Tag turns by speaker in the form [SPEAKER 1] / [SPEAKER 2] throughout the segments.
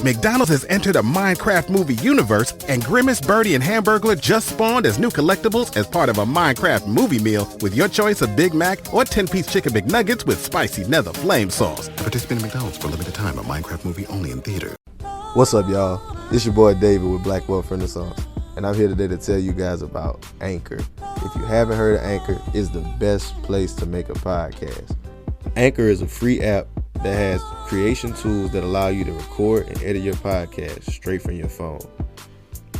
[SPEAKER 1] McDonald's has entered a Minecraft movie universe, and Grimace, Birdie, and Hamburglar just spawned as new collectibles as part of a Minecraft movie meal with your choice of Big Mac or 10-piece chicken McNuggets with spicy nether flame sauce. Participate in McDonald's for a limited time. A Minecraft movie only in theater.
[SPEAKER 2] What's up, y'all? It's your boy David with Black Wealth Renaissance, and I'm here today to tell you guys about Anchor. If you haven't heard of Anchor, it's the best place to make a podcast. Anchor is a free app that has creation tools that allow you to record and edit your podcast straight from your phone.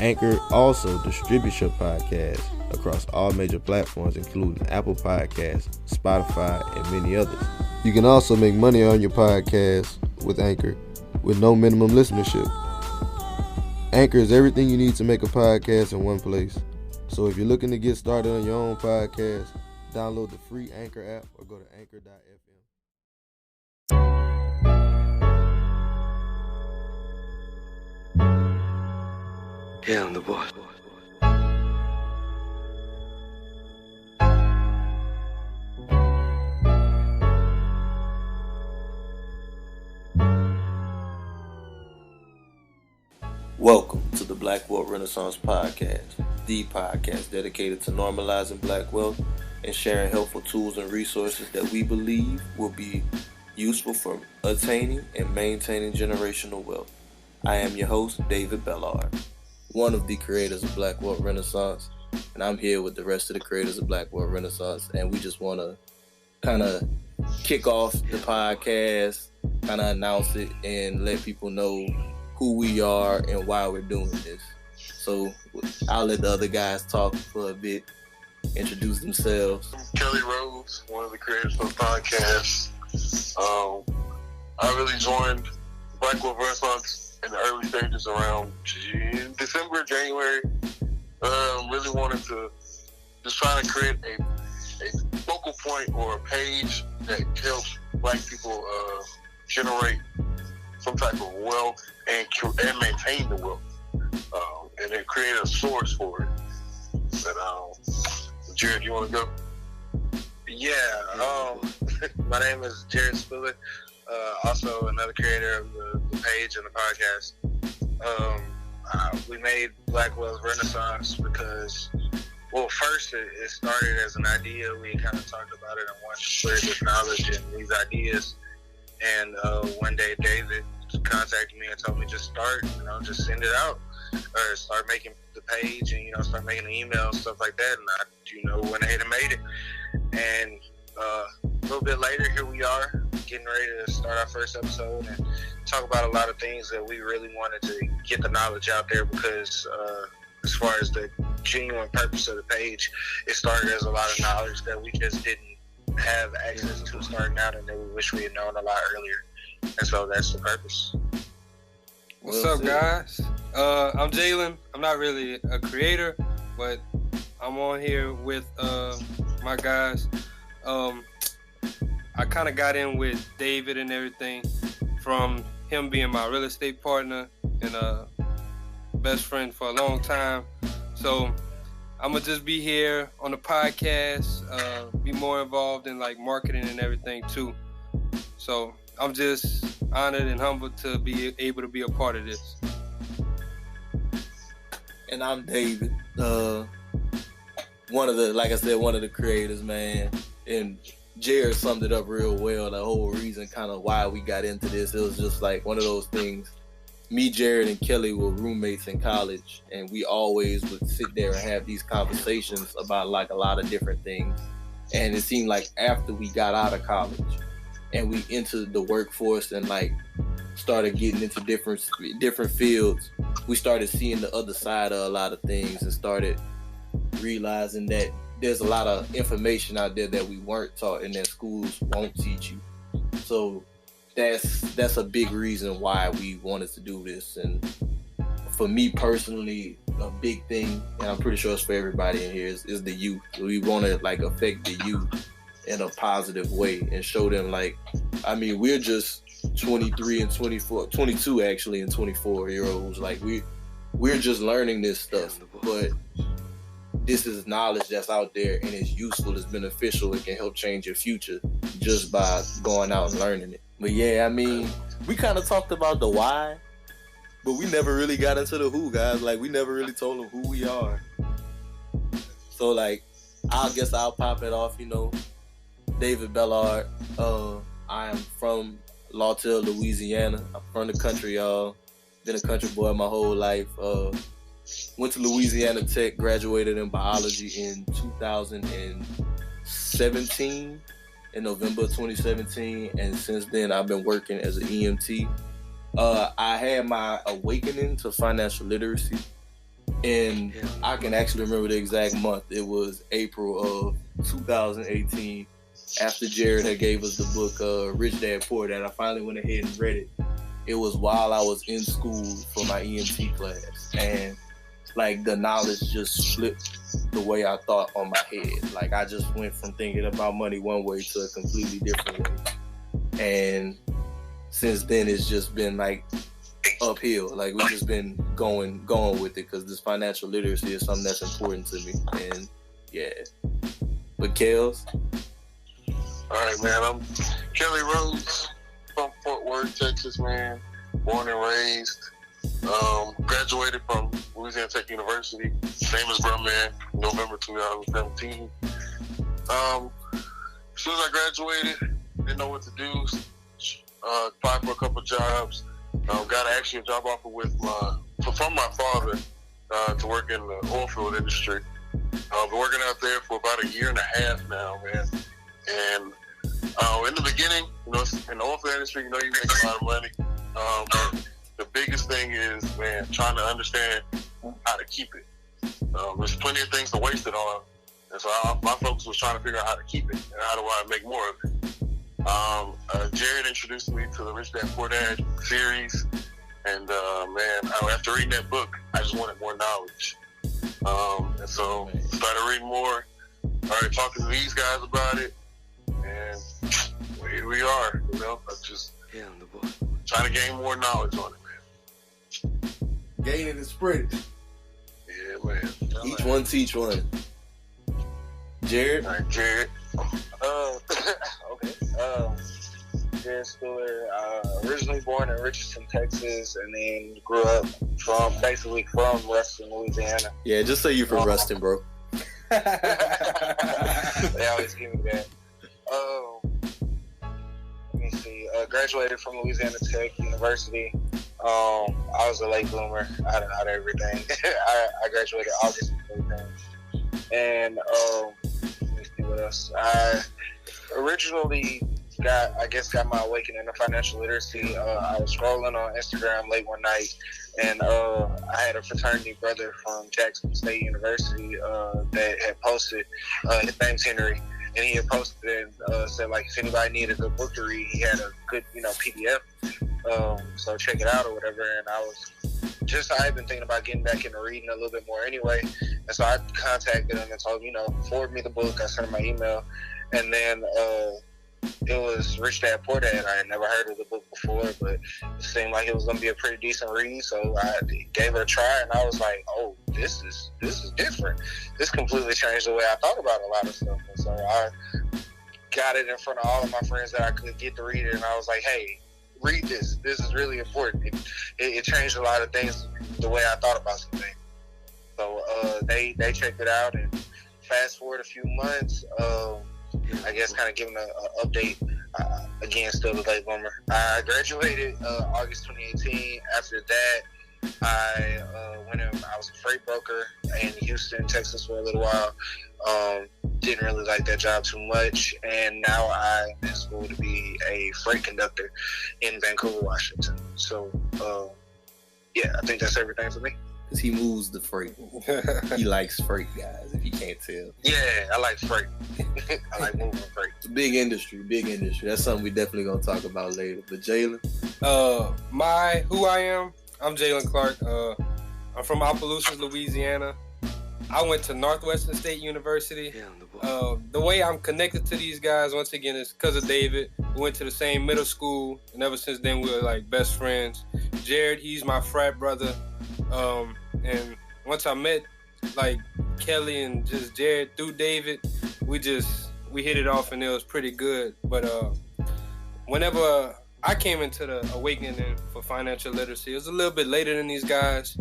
[SPEAKER 2] Anchor also distributes your podcast across all major platforms, including Apple Podcasts, Spotify, and many others. You can also make money on your podcast with Anchor with no minimum listenership. Anchor is everything you need to make a podcast in one place. So if you're looking to get started on your own podcast, download the free Anchor app or go to anchor.fm.
[SPEAKER 3] Yeah, I'm the boss.
[SPEAKER 4] Welcome to the Black Wealth Renaissance Podcast, the podcast dedicated to normalizing black wealth and sharing helpful tools and resources that we believe will be useful for attaining and maintaining generational wealth. I am your host, David Bellard, one of the creators of Black Wealth Renaissance, and I'm here with the rest of the creators of Black Wealth Renaissance, and we just want to kind of kick off the podcast, kind of announce it, and let people know who we are and why we're doing this. So I'll let the other guys talk for a bit, introduce themselves.
[SPEAKER 5] I'm Kelly Rose, one of the creators of the podcast. I really joined Black Wealth Renaissance in the early stages around December, January. Really wanted to just try to create a focal point or a page that helps black people generate some type of wealth and maintain the wealth, and then create a source for it. But Jared, you want to go?
[SPEAKER 6] Yeah, my name is Jared Spiller, also another creator of the page and the podcast. We made Black Wealth Renaissance because, well, first it started as an idea. We kind of talked about it and wanted to share this knowledge and these ideas. And one day David contacted me and told me just start, just send it out, or start making the page and, start making the emails, stuff like that. And I, went ahead and made it. And a little bit later, here we are, getting ready to start our first episode and talk about a lot of things that we really wanted to get the knowledge out there, because as far as the genuine purpose of the page, it started as a lot of knowledge that we just didn't have access to starting out, and that we wish we had known a lot earlier. And so that's the purpose.
[SPEAKER 7] What's up, guys? I'm Jalen. I'm not really a creator, but I'm on here with my guys. I kind of got in with David and everything from him being my real estate partner and best friend for a long time. So I'm going to just be here on the podcast, be more involved in like marketing and everything too. So I'm just honored and humbled to be able to be a part of this.
[SPEAKER 4] And I'm David, one of the creators, man. And Jared summed it up real well. The whole reason kind of why we got into this, it was just like one of those things. Me, Jared, and Kelly were roommates in college, and we always would sit there and have these conversations about like a lot of different things. And it seemed like after we got out of college and we entered the workforce and like started getting into different fields, we started seeing the other side of a lot of things and started realizing that there's a lot of information out there that we weren't taught and that schools won't teach you. So that's a big reason why we wanted to do this. And for me personally, a big thing, and I'm pretty sure it's for everybody in here, is the youth. We want to like affect the youth in a positive way and show them we're just 23 and 24, 22 actually, and 24 year olds. Like we're just learning this stuff, but this is knowledge that's out there and it's useful, it's beneficial, it can help change your future just by going out and learning it. But yeah, we kind of talked about the why, But we never really got into the who, guys. Like, we never really told them who we are. So, like, I guess I'll pop it off, you know. David Bellard. I am from Lawtell, Louisiana. I'm from the country, y'all. Been a country boy my whole life. Went to Louisiana Tech, graduated in biology in 2017, in November 2017. And since then, I've been working as an EMT. I had my awakening to financial literacy, and I can actually remember the exact month. It was April of 2018, after Jared had gave us the book Rich Dad Poor Dad. I finally went ahead and read it. It was while I was in school for my EMT class, and like the knowledge just flipped the way I thought on my head. Like, I just went from thinking about money one way to a completely different way, and since then it's just been like uphill. Like, we've just been going with it, because this financial literacy is something that's important to me. And yeah. But Kels?
[SPEAKER 5] Alright, man, I'm Kelly Rhodes from Fort Worth, Texas, man. Born and raised. Graduated from Louisiana Tech University. Famous bro, man. November 2017. As soon as I graduated, didn't know what to do. Applied for a couple jobs. Got actually a job offer from my father to work in the oil field industry. Been working out there for about a year and a half now, man. And in the beginning, you know, in the oil field industry, you know, you make a lot of money. But the biggest thing is, man, trying to understand how to keep it. There's plenty of things to waste it on. And so my focus was trying to figure out how to keep it and how do I make more of it. Jared introduced me to the Rich Dad Poor Dad series, and man, after reading that book, I just wanted more knowledge. And so started reading more, started talking to these guys about it, and here we are. You know, I'm just trying to gain more knowledge on it, man.
[SPEAKER 4] Gaining and spreading.
[SPEAKER 5] Yeah, man.
[SPEAKER 4] Each one teach one. Jared?
[SPEAKER 5] All right, Jared.
[SPEAKER 6] Okay. Jared Spiller, originally born in Richardson, Texas, and then grew up from Ruston, Louisiana.
[SPEAKER 4] Yeah, just say you're from Ruston, bro.
[SPEAKER 6] They always give me that. Let me see. Graduated from Louisiana Tech University. I was a late bloomer out of everything. I graduated August of everything. And let me see what else. I originally got my awakening to financial literacy. I was scrolling on Instagram late one night, and I had a fraternity brother from Jackson State University that had posted. His name's Henry, and he had posted and said, like, if anybody needed a good book to read, he had a good, you know, PDF. So check it out or whatever. And I had been thinking about getting back into reading a little bit more anyway. And so I contacted him and told him, you know, forward me the book. I sent him my email. And then it was Rich Dad Poor Dad. I had never heard of the book before, but it seemed like it was going to be a pretty decent read. So I gave it a try, and I was like, oh, this is different. This completely changed the way I thought about a lot of stuff. And so I got it in front of all of my friends that I could get to read it, and I was like, hey, read this. This is really important. It changed a lot of things, the way I thought about some things. So they checked it out, and fast forward a few months, I guess kind of giving an update, again, still a late bloomer. I graduated August 2018. After that, I was a freight broker in Houston, Texas for a little while. Didn't really like that job too much, and now I'm in school to be a freight conductor in Vancouver, Washington. So, yeah, I think that's everything for me.
[SPEAKER 4] Because he moves the freight. He likes freight, guys, if you can't tell.
[SPEAKER 6] Yeah, I like freight. I like moving freight.
[SPEAKER 4] It's a big industry. That's something we definitely going to talk about later. But Jalen?
[SPEAKER 7] Who I am, I'm Jalen Clark. I'm from Opelousas, Louisiana. I went to Northwestern State University. The way I'm connected to these guys, once again, is because of David. We went to the same middle school, and ever since then, we were like best friends. Jared, he's my frat brother. And once I met like Kelly and just Jared through David, we hit it off, and it was pretty good. But whenever I came into the awakening for financial literacy. It was a little bit later than these guys.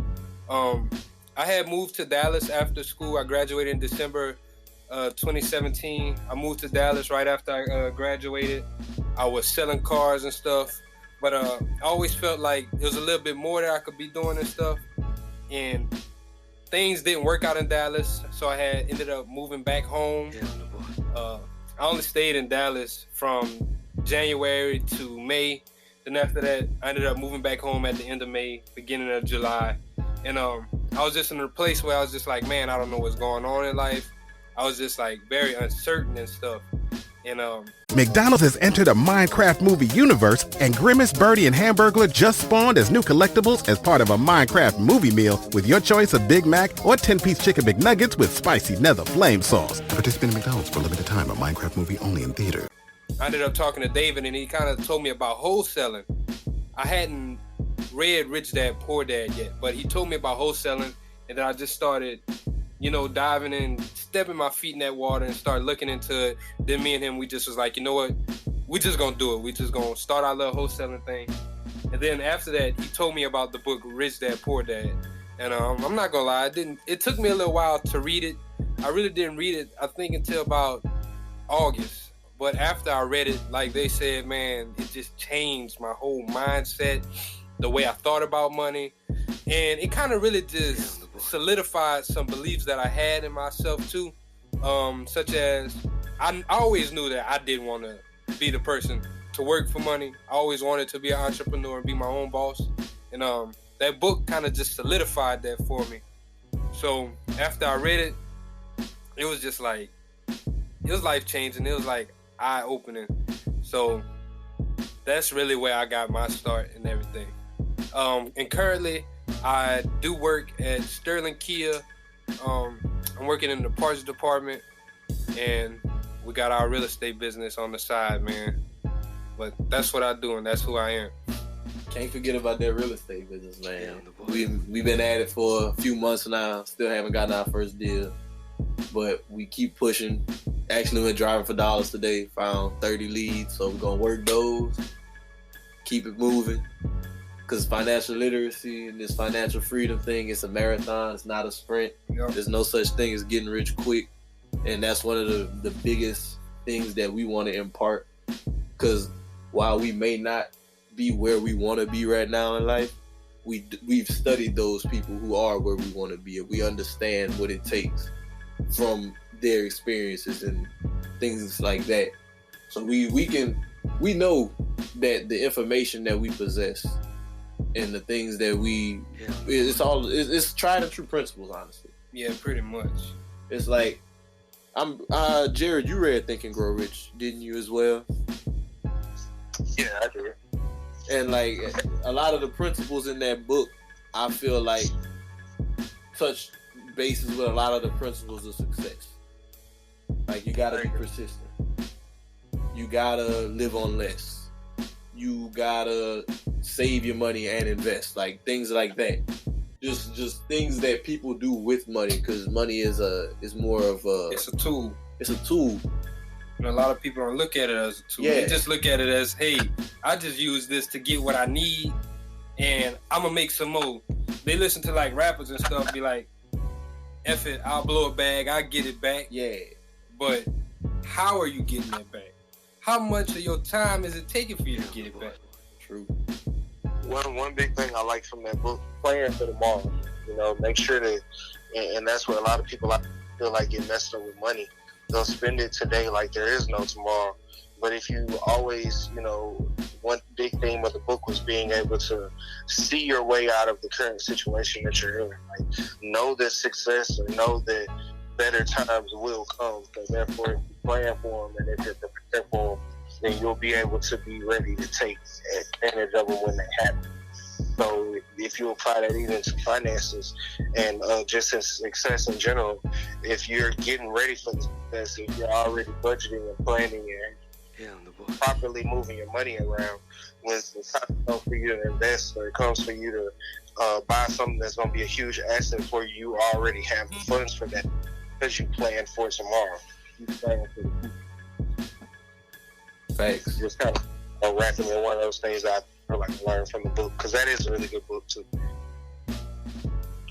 [SPEAKER 7] I had moved to Dallas after school. I graduated in December 2017. I moved to Dallas right after I graduated. I was selling cars and stuff, but I always felt like there was a little bit more that I could be doing and stuff. And things didn't work out in Dallas, so I had ended up moving back home. I only stayed in Dallas from January to May. Then after that, I ended up moving back home at the end of May, beginning of July. And I was just in a place where I was just like, man, I don't know what's going on in life. I was just like very uncertain and stuff. And
[SPEAKER 1] McDonald's has entered a Minecraft movie universe, and Grimace, Birdie, and Hamburglar just spawned as new collectibles as part of a Minecraft movie meal with your choice of Big Mac or 10-piece chicken McNuggets with spicy nether flame sauce. Participate in McDonald's for a limited time. A Minecraft movie only in theater.
[SPEAKER 7] I ended up talking to David, and he kind of told me about wholesaling. I hadn't read Rich Dad, Poor Dad yet, but he told me about wholesaling, and then I just started, diving in, stepping my feet in that water and started looking into it. Then me and him, we just was like, you know what? We just gonna do it. We just gonna start our little wholesaling thing. And then after that, he told me about the book Rich Dad, Poor Dad. And I'm not gonna lie, it took me a little while to read it. I really didn't read it, I think, until about August. But after I read it, like they said, man, it just changed my whole mindset, the way I thought about money. And it kind of really just solidified some beliefs that I had in myself too. Such as, I always knew that I didn't want to be the person to work for money. I always wanted to be an entrepreneur and be my own boss. And that book kind of just solidified that for me. So after I read it, it was just like, it was life-changing. It was like eye-opening. So that's really where I got my start and everything. And currently, I do work at Sterling Kia. I'm working in the parts department, and we got our real estate business on the side, man. But that's what I do, and that's who I am.
[SPEAKER 4] Can't forget about that real estate business, man. We've been at it for a few months now. Still haven't gotten our first deal, but we keep pushing. Actually went driving for dollars today. Found 30 leads, so we're gonna work those. Keep it moving. Because financial literacy and this financial freedom thing, it's a marathon. It's not a sprint.
[SPEAKER 7] Yep.
[SPEAKER 4] There's no such thing as getting rich quick, and that's one of the biggest things that we want to impart. Because while we may not be where we want to be right now in life, we've studied those people who are where we want to be, and we understand what it takes from their experiences and things like that. So we know that the information that we possess and the things that it's tried and true principles, honestly.
[SPEAKER 7] Yeah, pretty much.
[SPEAKER 4] It's like, Jared, you read Think and Grow Rich, didn't you as well?
[SPEAKER 5] Yeah, I did.
[SPEAKER 4] And like a lot of the principles in that book, I feel like touch bases with a lot of the principles of success. Like, you gotta be persistent. You gotta live on less. You gotta save your money and invest. Like, things like that. Just things that people do with money, because money is more of a...
[SPEAKER 7] It's a tool.
[SPEAKER 4] It's a tool.
[SPEAKER 7] And a lot of people don't look at it as a tool.
[SPEAKER 4] Yeah.
[SPEAKER 7] They just look at it as, hey, I just use this to get what I need, and I'm gonna make some more. They listen to like rappers and stuff, be like, F it, I'll blow a bag, I'll get it back.
[SPEAKER 4] Yeah.
[SPEAKER 7] But how are you getting that back? How much of your time is it taking for you to get it back?
[SPEAKER 4] True.
[SPEAKER 5] One big thing I like from that book, plan for tomorrow. Make sure that, and that's where a lot of people I feel like get messed up with money. They'll spend it today like there is no tomorrow. But if you always, one big theme of the book was being able to see your way out of the current situation that you're in. Like, know that success, or know that better times will come. So therefore, if you plan for them, and if you're prepared for them, then you'll be able to be ready to take advantage of them when they happen. So if you apply that even to finances and just in success in general, if you're getting ready for this, if you're already budgeting and planning and properly moving your money around, when the time comes for you to invest, or it comes for you to buy something that's going to be a huge asset for you, you already have the funds for that because you plan for tomorrow. You plan for the future.
[SPEAKER 4] Facts.
[SPEAKER 5] Just kind of
[SPEAKER 6] or rapping is one of those things I feel like I learned from the book, because that is a really good book too.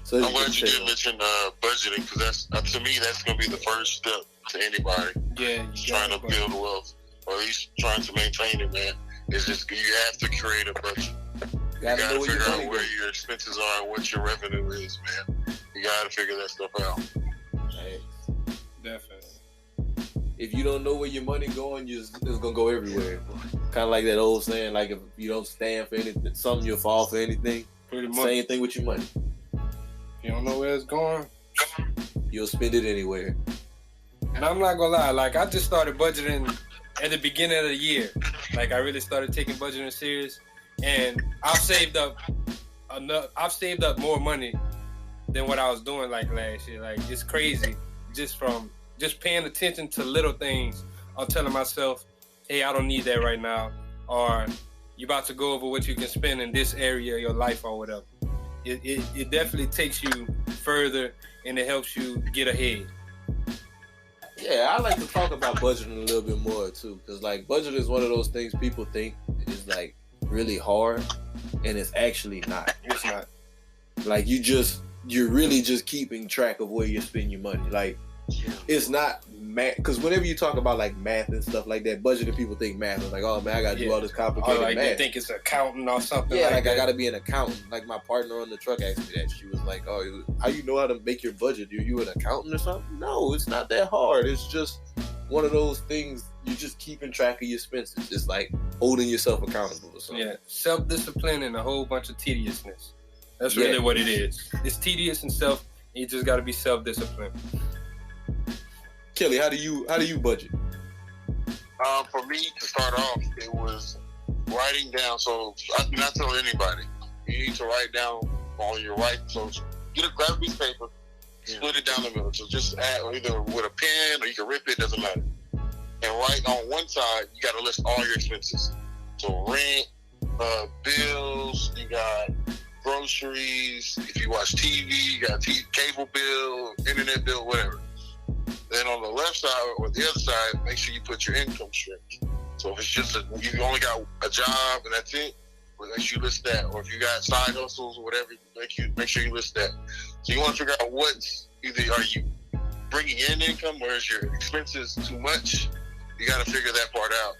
[SPEAKER 4] So
[SPEAKER 5] I'm glad you did mention budgeting, because that's to me that's going to be the first step to anybody.
[SPEAKER 7] Yeah,
[SPEAKER 5] trying to build wealth, or at least trying to maintain it, man. It's just you have to create a budget. You gotta figure out where your expenses are and what your revenue is, man. You gotta figure that stuff out.
[SPEAKER 4] Right.
[SPEAKER 7] Definitely.
[SPEAKER 4] If you don't know where your money going, it's gonna go everywhere. Kind of like that old saying, like if you don't stand for anything, something you'll fall for anything.
[SPEAKER 7] Pretty much.
[SPEAKER 4] Same thing with your money.
[SPEAKER 7] If you don't know where it's going,
[SPEAKER 4] You'll spend it anywhere.
[SPEAKER 7] and I'm not gonna lie, like I just started budgeting at the beginning of the year. Like I really started taking budgeting serious, and I've saved up more money than what I was doing like last year. Like it's crazy, just paying attention to little things. I'm telling myself, hey, I don't need that right now, or you're about to go over what you can spend in this area of your life or whatever. It definitely takes you further, and it helps you get ahead.
[SPEAKER 4] Yeah, I like to talk about budgeting a little bit more too, because like budget is one of those things people think is like really hard, and it's actually not.
[SPEAKER 7] It's not.
[SPEAKER 4] Like you're really just keeping track of where you spend your money. Like it's not math, because whenever you talk about like math and stuff like that, budgeting people think math is like, oh man, I gotta do all this complicated
[SPEAKER 7] or like
[SPEAKER 4] math.
[SPEAKER 7] They think it's accounting or something.
[SPEAKER 4] Yeah, like
[SPEAKER 7] that.
[SPEAKER 4] I gotta be an accountant. Like my partner on the truck asked me that. She was like, "Oh, how you know how to make your budget? Are you an accountant or something?" No, it's not that hard. It's just one of those things. You're just keeping track of your expenses. It's like holding yourself accountable or something.
[SPEAKER 7] Yeah, self-discipline and a whole bunch of tediousness. That's really what it is. It's tedious and you just got to be self-disciplined.
[SPEAKER 4] Kelly, how do you budget?
[SPEAKER 5] For me, to start off, it was writing down. So I do not tell anybody. You need to write down on your right. So grab a piece of paper, split it down the middle. So just add either with a pen or you can rip it. Doesn't matter. And right on one side, you got to list all your expenses. So rent, bills. You got groceries. If you watch TV, you got cable bill, internet bill, whatever. Then on the left side or the other side, make sure you put your income streams. So if it's just you only got a job and that's it, well, make sure you list that. Or if you got side hustles or whatever, make sure you list that. So you want to figure out what's either are you bringing in income or is your expenses too much? You got to figure that part out.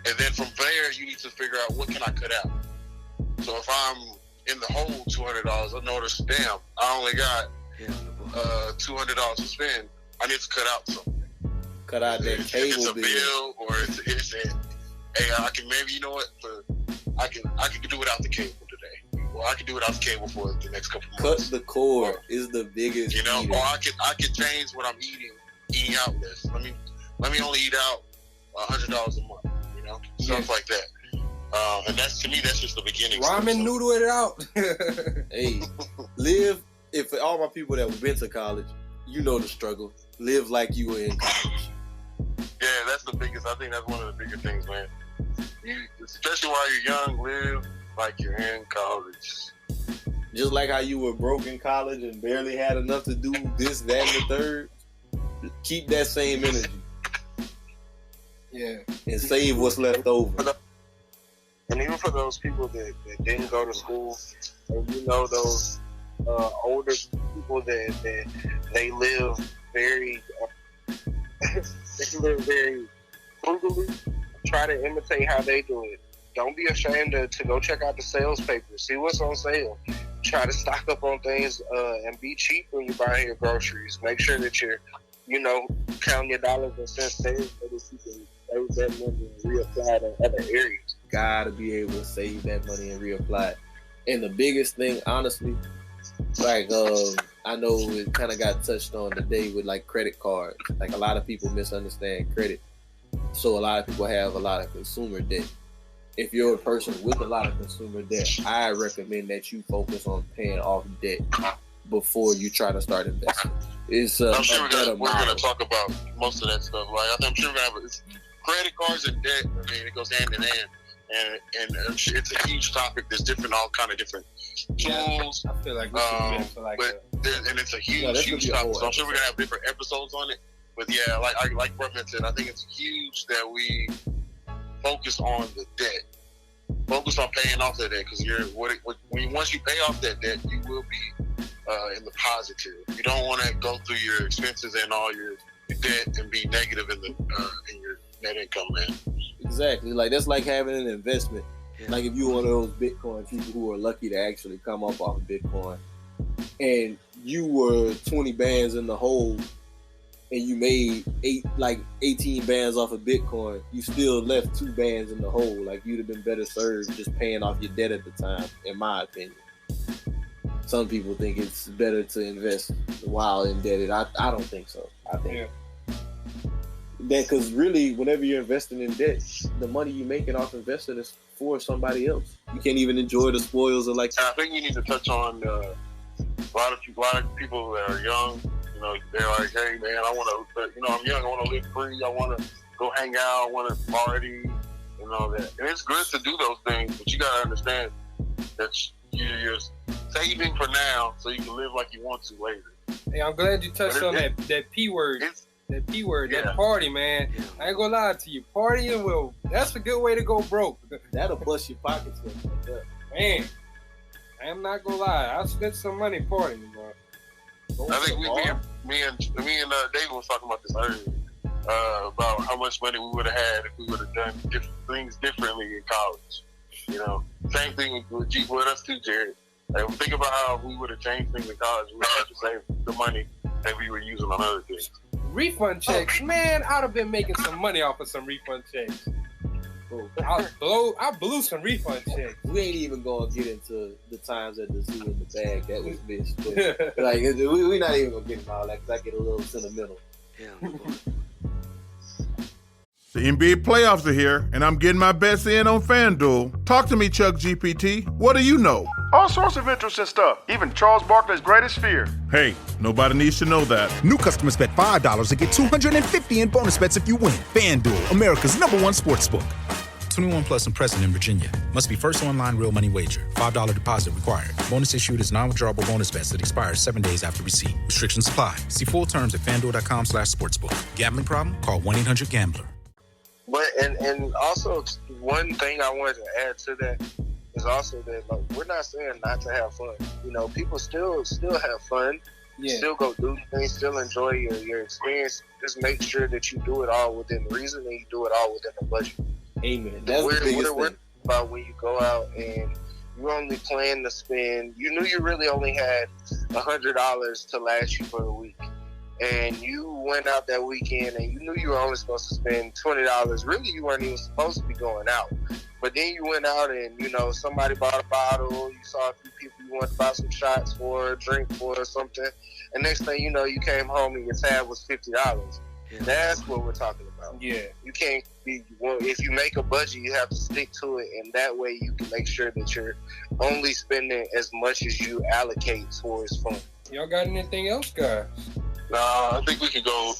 [SPEAKER 5] And then from there, you need to figure out what can I cut out. So if I'm in the hole $200, I notice, damn, I only got $200 to spend. I need to cut out something.
[SPEAKER 4] Cut out that cable
[SPEAKER 5] it's a bill, or it's a hey, I can maybe, you know what, I can do without the cable today. Or I can do without the cable for the next couple of months.
[SPEAKER 4] Cut the cord is the biggest.
[SPEAKER 5] You know, or I can change what I'm eating out less. Let me only eat out $100 a month. You know, stuff like that. And that's, to me, that's just the beginning.
[SPEAKER 7] Ramen noodle it out.
[SPEAKER 4] Hey, live. If for all my people that have been to college, you know the struggle. Live like you were in college.
[SPEAKER 5] Yeah, that's the biggest. I think that's one of the bigger things, man. Especially while you're young, live like you're in college.
[SPEAKER 4] Just like how you were broke in college and barely had enough to do this, that, and the third. Keep that same energy.
[SPEAKER 7] Yeah.
[SPEAKER 4] And save what's left over.
[SPEAKER 6] And even for those people that didn't go to school, and you know those older people that they live very frugally, try to imitate how they do it. Don't be ashamed to go check out the sales papers, see what's on sale. Try to stock up on things and be cheap when you're buying your groceries. Make sure that you're, counting your dollars and cents there so that you can save that money and reapply it in other areas.
[SPEAKER 4] Gotta be able to save that money and reapply it. And the biggest thing, honestly, like I know it kind of got touched on today with like credit cards. Like a lot of people misunderstand credit, so a lot of people have a lot of consumer debt. If you're a person with a lot of consumer debt, I recommend that you focus on paying off debt before you try to start investing.
[SPEAKER 5] I'm sure we're gonna talk about most of that stuff. Like I'm sure we're gonna have credit cards and debt. I mean, it goes hand in hand. And it's a huge topic. There's all kind of different tools.
[SPEAKER 7] I feel like we should be for like
[SPEAKER 5] and it's a huge topic. So I'm sure we're gonna have different episodes on it. But yeah, like Brett mentioned, I think it's huge that we focus on the debt. Focus on paying off that debt, because once you pay off that debt, you will be in the positive. You don't want to go through your expenses and all your debt and be negative in your net income, man.
[SPEAKER 4] Exactly. Like, that's like having an investment. Like, if you're one of those Bitcoin people who are lucky to actually come up off of Bitcoin, and you were 20 bands in the hole, and you made 18 bands off of Bitcoin, you still left 2 bands in the hole. Like, you'd have been better served just paying off your debt at the time, in my opinion. Some people think it's better to invest while indebted. I don't think so. I think that, because really, whenever you're investing in debt, the money you're making off investing is for somebody else. You can't even enjoy the spoils of, like.
[SPEAKER 5] I think you need to touch on a lot of people that are young. You know, they're like, hey man, I'm young. I want to live free. I want to go hang out. I want to party. You know that, and it's good to do those things, but you gotta understand that you're saving for now so you can live like you want to later.
[SPEAKER 7] Hey, I'm glad you touched on that P word. That P word, that party, man. I ain't gonna lie to you. Partying, that's a good way to go broke.
[SPEAKER 4] That'll bust your pockets up.
[SPEAKER 7] Man, I am not gonna lie. I spent some money partying, bro.
[SPEAKER 5] I think me and David was talking about this earlier, about how much money we would have had if we would have done different things differently in college. You know, same thing with us too, Jared. Like, think about how if we would have changed things in college, we would have to save the money that we were using on other things.
[SPEAKER 7] Refund checks, man. I'd have been making some money off of some refund checks. I blew some refund checks.
[SPEAKER 4] We ain't even gonna get into the times at the zoo in the bag that was missed. But, like, we're not even gonna get into all that, because I get a little sentimental.
[SPEAKER 1] The NBA playoffs are here, and I'm getting my bets in on FanDuel. Talk to me, Chuck GPT. What do you know?
[SPEAKER 8] All sorts of interesting stuff, even Charles Barkley's greatest fear.
[SPEAKER 1] Hey, nobody needs to know that.
[SPEAKER 9] New customers bet $5 to get $250 in bonus bets if you win. FanDuel, America's #1 sportsbook. 21 plus and present in Virginia. Must be first online real money wager. $5 deposit required. Bonus issued as non-withdrawable bonus bets that expires 7 days after receipt. Restrictions apply. See full terms at FanDuel.com/sportsbook. Gambling problem? Call 1-800-GAMBLER.
[SPEAKER 6] But and also one thing I wanted to add to that is also that, like, we're not saying not to have fun. You know, people still have fun. Still go do things. Still enjoy your experience. Just make sure that you do it all within reason and you do it all within the budget.
[SPEAKER 4] Amen. That's the biggest thing
[SPEAKER 6] about when you go out and you only plan to spend. You knew you really only had $100 to last you for a week. And you went out that weekend and you knew you were only supposed to spend $20. Really, you weren't even supposed to be going out. But then you went out and, you know, somebody bought a bottle. You saw a few people you wanted to buy some shots for, a drink for, or something. And next thing you know, you came home and your tab was $50. That's what we're talking about.
[SPEAKER 7] Yeah.
[SPEAKER 6] You can't be, if you make a budget, you have to stick to it. And that way you can make sure that you're only spending as much as you allocate towards fun.
[SPEAKER 7] Y'all got anything else, guys?
[SPEAKER 5] I think we could go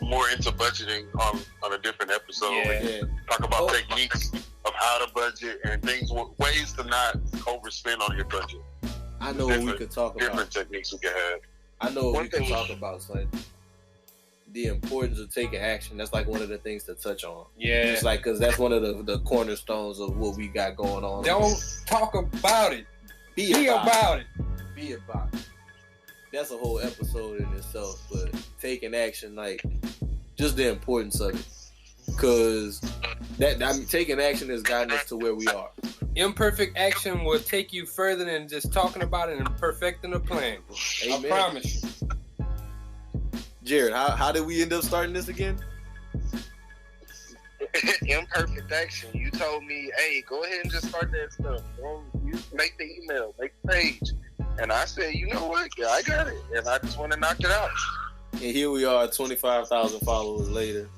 [SPEAKER 5] more into budgeting on a different episode.
[SPEAKER 7] Yeah.
[SPEAKER 5] Talk about techniques of how to budget and ways to not overspend on your budget.
[SPEAKER 4] I know what we could talk about.
[SPEAKER 5] Different techniques we could have.
[SPEAKER 4] I know what we could talk about, son. The importance of taking action. That's like one of the things to touch on.
[SPEAKER 7] Yeah.
[SPEAKER 4] It's like, because that's one of the cornerstones of what we got going on.
[SPEAKER 7] Don't talk about it. Be about it.
[SPEAKER 4] Be about it. That's a whole episode in itself, but taking action, like, just the importance of it, because taking action has gotten us to where we are.
[SPEAKER 7] Imperfect action will take you further than just talking about it and perfecting a plan.
[SPEAKER 4] Amen.
[SPEAKER 7] I promise you.
[SPEAKER 4] Jared, how did we end up starting this again?
[SPEAKER 6] Imperfect action. You told me, hey, go ahead and just start that stuff. You make the email, make the page. And I said, you know what? Yeah, I got it. And I just want to knock it out.
[SPEAKER 4] And here we are, 25,000 followers later.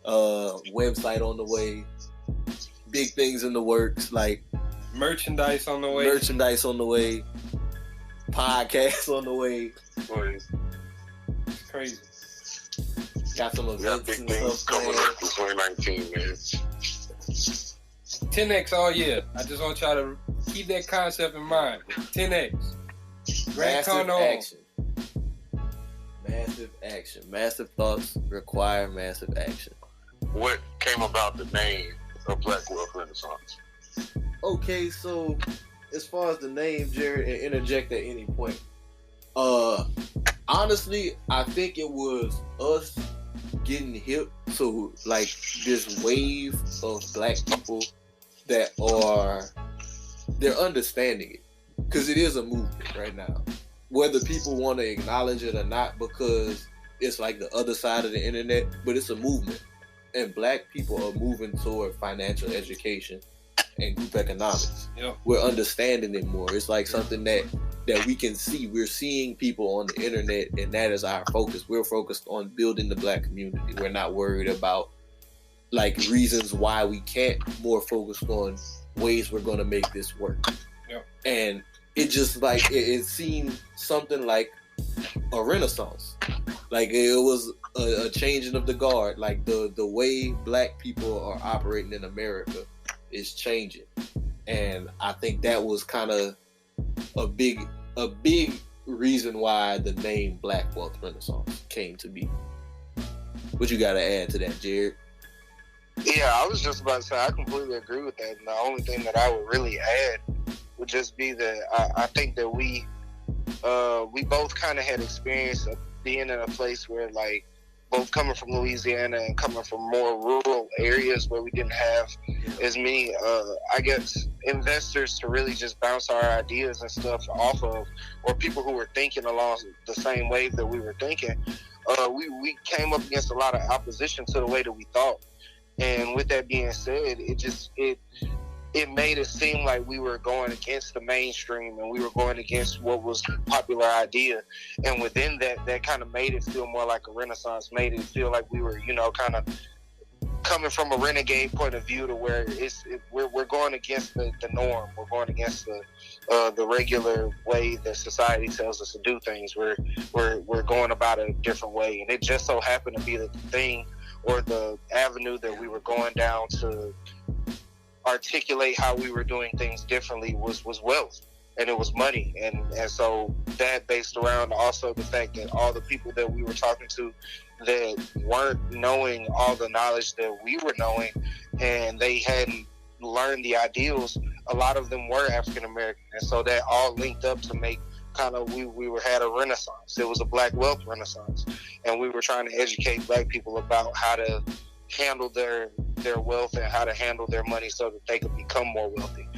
[SPEAKER 4] Website on the way. Big things in the works, like
[SPEAKER 7] merchandise on the way.
[SPEAKER 4] Podcasts on the way.
[SPEAKER 7] It's crazy.
[SPEAKER 4] Got some events
[SPEAKER 5] big
[SPEAKER 4] and
[SPEAKER 5] things
[SPEAKER 4] stuff
[SPEAKER 5] coming up in 2019, man.
[SPEAKER 7] 10X all year. I just want y'all to keep that concept in mind. 10X.
[SPEAKER 4] Massive action. Massive action. Massive thoughts require massive action.
[SPEAKER 5] what came about the name of Black Wealth Renaissance.
[SPEAKER 4] Okay, so as far as the name, Jared, and interject at any point. Honestly, I think it was us getting hip to like this wave of black people that they're understanding it, because it is a movement right now, whether people want to acknowledge it or not, because it's like the other side of the internet, but it's a movement, and black people are moving toward financial education and group economics.
[SPEAKER 7] Yep.
[SPEAKER 4] We're understanding it more. It's like something that we can see. We're seeing people on the internet, and that is our focus. We're focused on building the black community. We're not worried about like reasons why we can't. More focused on ways we're going to make this work.
[SPEAKER 7] Yep.
[SPEAKER 4] And it just like it seemed something like a renaissance. Like it was a changing of the guard. Like the way black people are operating in America is changing, and I think that was kind of a big reason why the name Black Wealth Renaissance came to be. What you got to add to that, Jared?
[SPEAKER 6] Yeah, I was just about to say I completely agree with that. And the only thing that I would really add would just be that I think that we both kind of had experience of being in a place where, like, both coming from Louisiana and coming from more rural areas where we didn't have as many, I guess, investors to really just bounce our ideas and stuff off of, or people who were thinking along the same wave that we were thinking. We came up against a lot of opposition to the way that we thought. And with that being said, it made it seem like we were going against the mainstream and we were going against what was the popular idea. And within that kind of made it feel more like a renaissance, made it feel like we were, kind of coming from a renegade point of view to where we're going against the norm. We're going against the regular way that society tells us to do things. We're going about it a different way. And it just so happened to be the thing or the avenue that we were going down to articulate how we were doing things differently was wealth, and it was money, and so that based around also the fact that all the people that we were talking to that weren't knowing all the knowledge that we were knowing, and they hadn't learned the ideals, a lot of them were African American, and so that all linked up to make kind of we had a renaissance. It was a Black Wealth Renaissance, and we were trying to educate black people about how to handle their wealth and how to handle their money so that they could become more wealthy.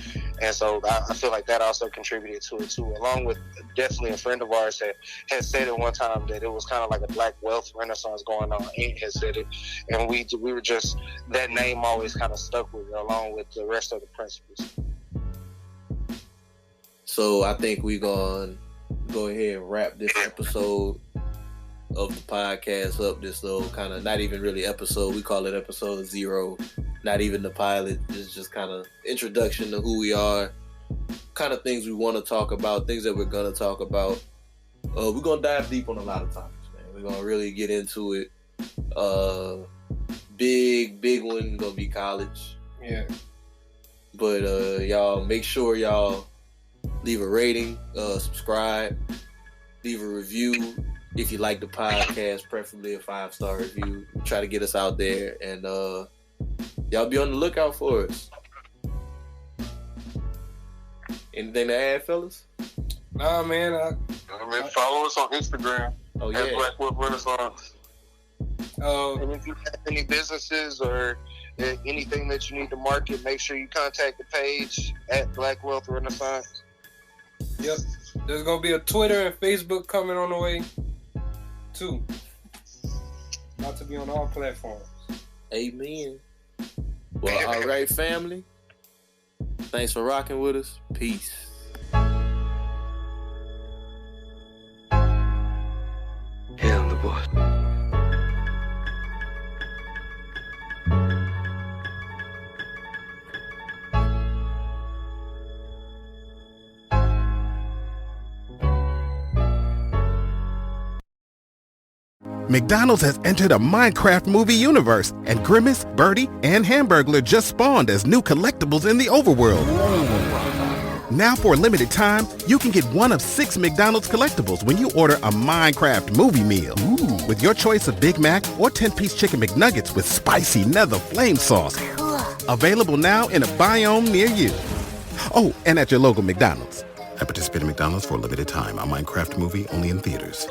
[SPEAKER 6] And so I feel like that also contributed to it too, along with definitely a friend of ours that had said at one time that it was kind of like a Black Wealth Renaissance going on. Aunt had said it, and we were just, that name always kind of stuck with it along with the rest of the principles.
[SPEAKER 4] So I think we're going to go ahead and wrap this episode of the podcast up. This little kind of, not even really episode, we call it episode 0, not even the pilot. It's just kind of introduction to who we are, kind of things we want to talk about, things that we're going to talk about. We're going to dive deep on a lot of topics, man. We're going to really get into it. Big one going to be college.
[SPEAKER 7] Yeah.
[SPEAKER 4] But y'all make sure y'all leave a rating, subscribe, leave a review. If you like the podcast, preferably a 5-star review. Try to get us out there, and y'all be on the lookout for us. Anything to add, fellas?
[SPEAKER 7] Nah, man.
[SPEAKER 5] Follow us on Instagram.
[SPEAKER 4] Oh, yeah.
[SPEAKER 5] At Black Wealth Renaissance. And if you have any businesses or anything that you need to market, make sure you contact the page at Black Wealth Renaissance.
[SPEAKER 7] Yep. There's going to be a Twitter and Facebook coming on the way, too. Not to be on all platforms.
[SPEAKER 4] Amen. Well, all right, family. Thanks for rocking with us. Peace.
[SPEAKER 3] Yeah, I'm the boss.
[SPEAKER 1] McDonald's has entered a Minecraft movie universe, and Grimace, Birdie, and Hamburglar just spawned as new collectibles in the overworld. Now for a limited time, you can get one of 6 McDonald's collectibles when you order a Minecraft movie meal. Ooh. With your choice of Big Mac or 10-piece chicken McNuggets with spicy nether flame sauce. Available now in a biome near you. Oh, and at your local McDonald's. I participate in McDonald's for a limited time. A Minecraft movie only in theaters.